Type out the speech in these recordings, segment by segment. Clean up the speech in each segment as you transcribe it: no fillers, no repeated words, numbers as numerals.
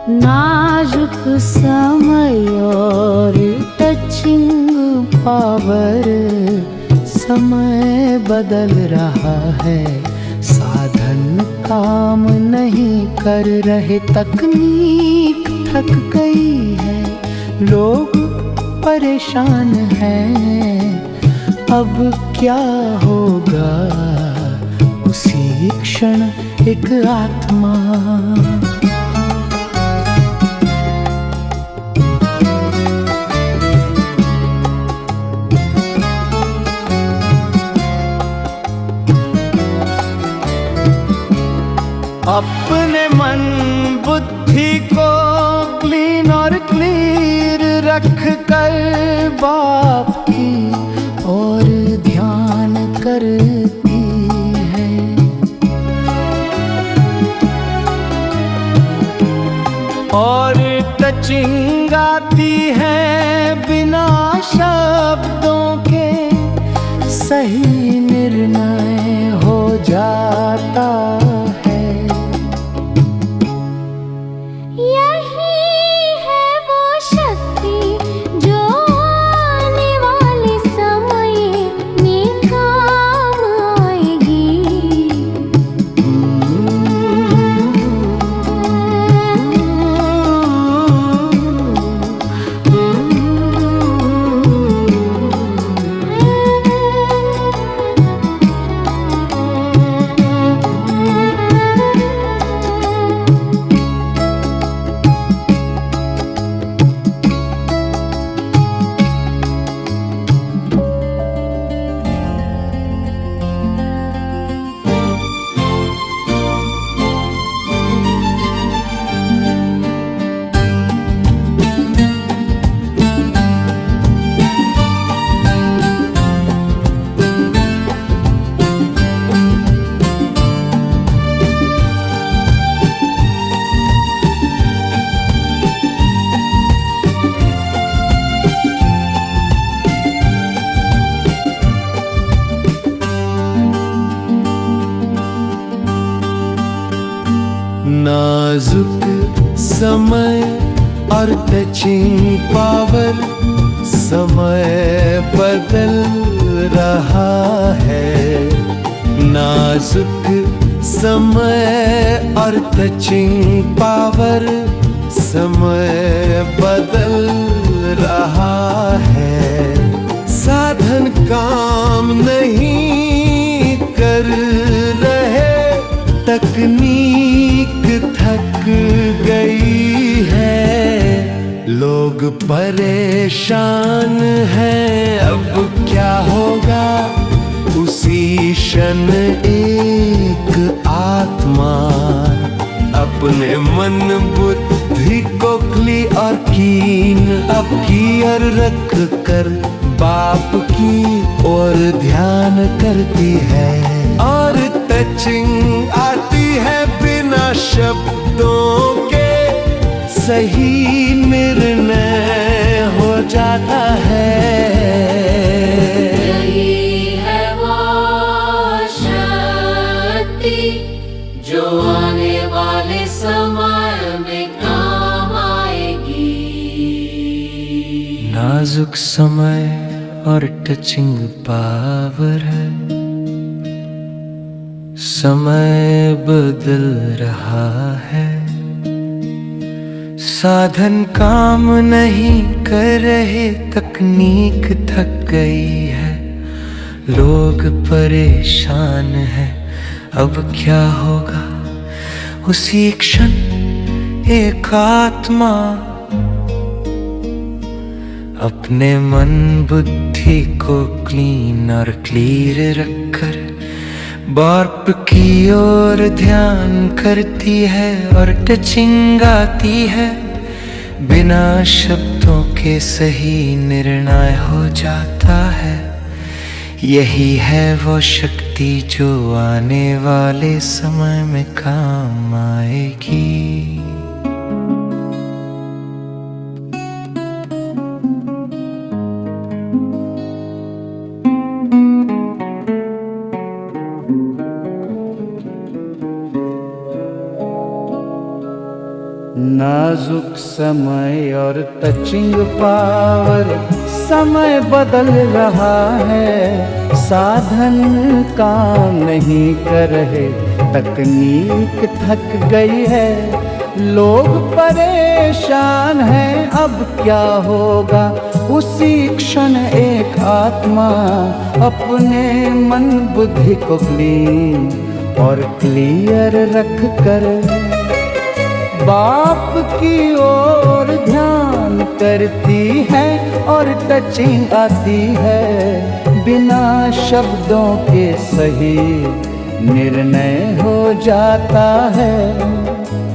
नाजुक समय और टचिंग पावर, समय बदल रहा है, साधन काम नहीं कर रहे, तकनीक थक गई है, लोग परेशान हैं। अब क्या होगा उसी क्षण एक आत्मा अपने मन बुद्धि को क्लीन और क्लियर रख कर बाप की और ध्यान करती है। और टचिंग आती है बिना शब्दों के, सही निर्णय हो जाता है। नाजुक समय और टचिंग पावर, समय बदल रहा है। नाजुक समय और टचिंग पावर, समय बदल रहा है, साधन काम नहीं कर रहे, तकनीक थक गई है, लोग परेशान हैं। अब क्या होगा उसी क्षण एक आत्मा अपने मन बुद्धि को क्लीन और कीन अब गियर रख कर बाप की ओर ध्यान करती है। और टचिंग आती है बिना शब्दों के, सही निर्णय हो जाता है। यही है वो शक्ति जो आने वाले समय में काम आएगी। नाजुक समय और टचिंग पावर है, समय बदल रहा है, साधन काम नहीं कर रहे, तकनीक थक गई है, लोग परेशान हैं। अब क्या होगा उसी क्षण एक आत्मा अपने मन बुद्धि को क्लीन और क्लियर रखकर बाप की ओर ध्यान करती है। और टचिंग आती है बिना शब्दों के, सही निर्णय हो जाता है। यही है वो शक्ति जो आने वाले समय में काम आएगी। नाजुक समय और टचिंग पावर, समय बदल रहा है, साधन काम नहीं कर रहे, तकनीक थक गई है, लोग परेशान हैं। अब क्या होगा उसी क्षण एक आत्मा अपने मन बुद्धि को क्लीन और क्लियर रख कर बाप की ओर ध्यान करती है और टचिंग आती है, बिना शब्दों के सही निर्णय हो जाता है।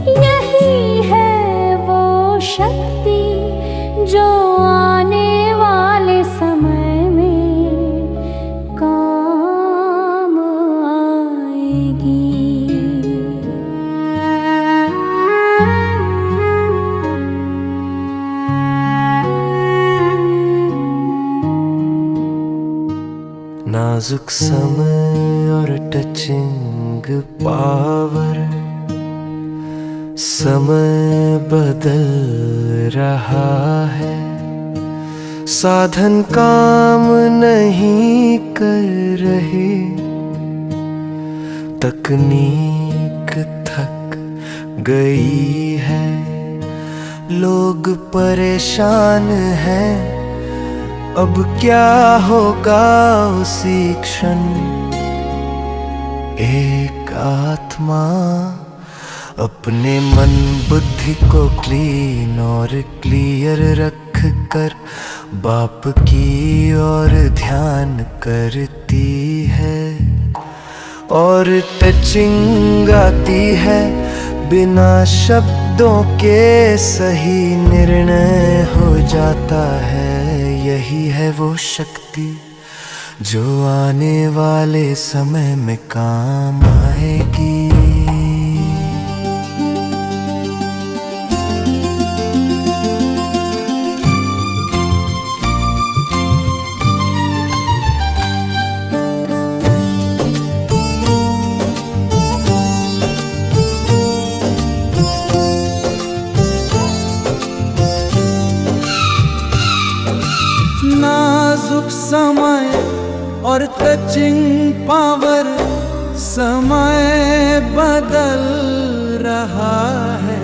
यही है वो शक्ति जो आने वाले समय में काम आएगी। नाजुक समय और टचिंग पावर, समय बदल रहा है, साधन काम नहीं कर रहे, तकनीक थक गई है, लोग परेशान हैं। अब क्या होगा उसी क्षण एक आत्मा अपने मन बुद्धि को क्लीन और क्लियर रख कर बाप की ओर ध्यान करती है और टचिंग आती है, बिना शब्दों के सही निर्णय हो जाता है। यही है वो शक्ति जो आने वाले समय में काम आएगी। नाजुक समय और टचिंग पावर, समय बदल रहा है,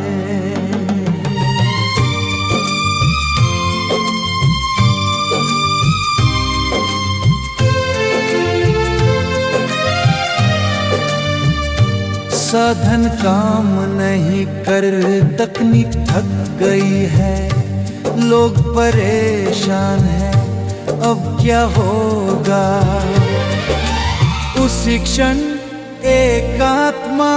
साधन काम नहीं कर, तकनीक थक गई है, लोग परेशान हैं। अब क्या होगा उसी क्षण एक आत्मा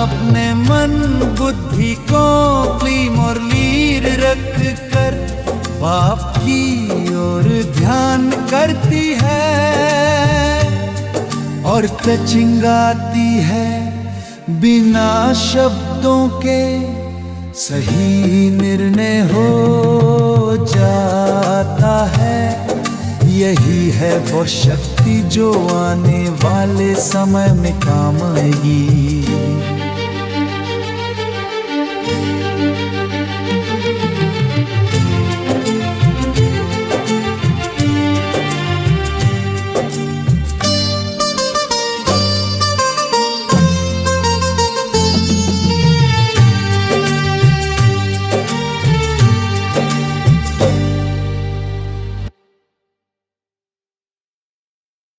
अपने मन बुद्धि को क्लीन और लीर रख कर बाप की ओर ध्यान करती है और टचिंग आती है, बिना शब्दों के सही निर्णय हो जाता है। यही है वो शक्ति जो आने वाले समय में काम आएगी।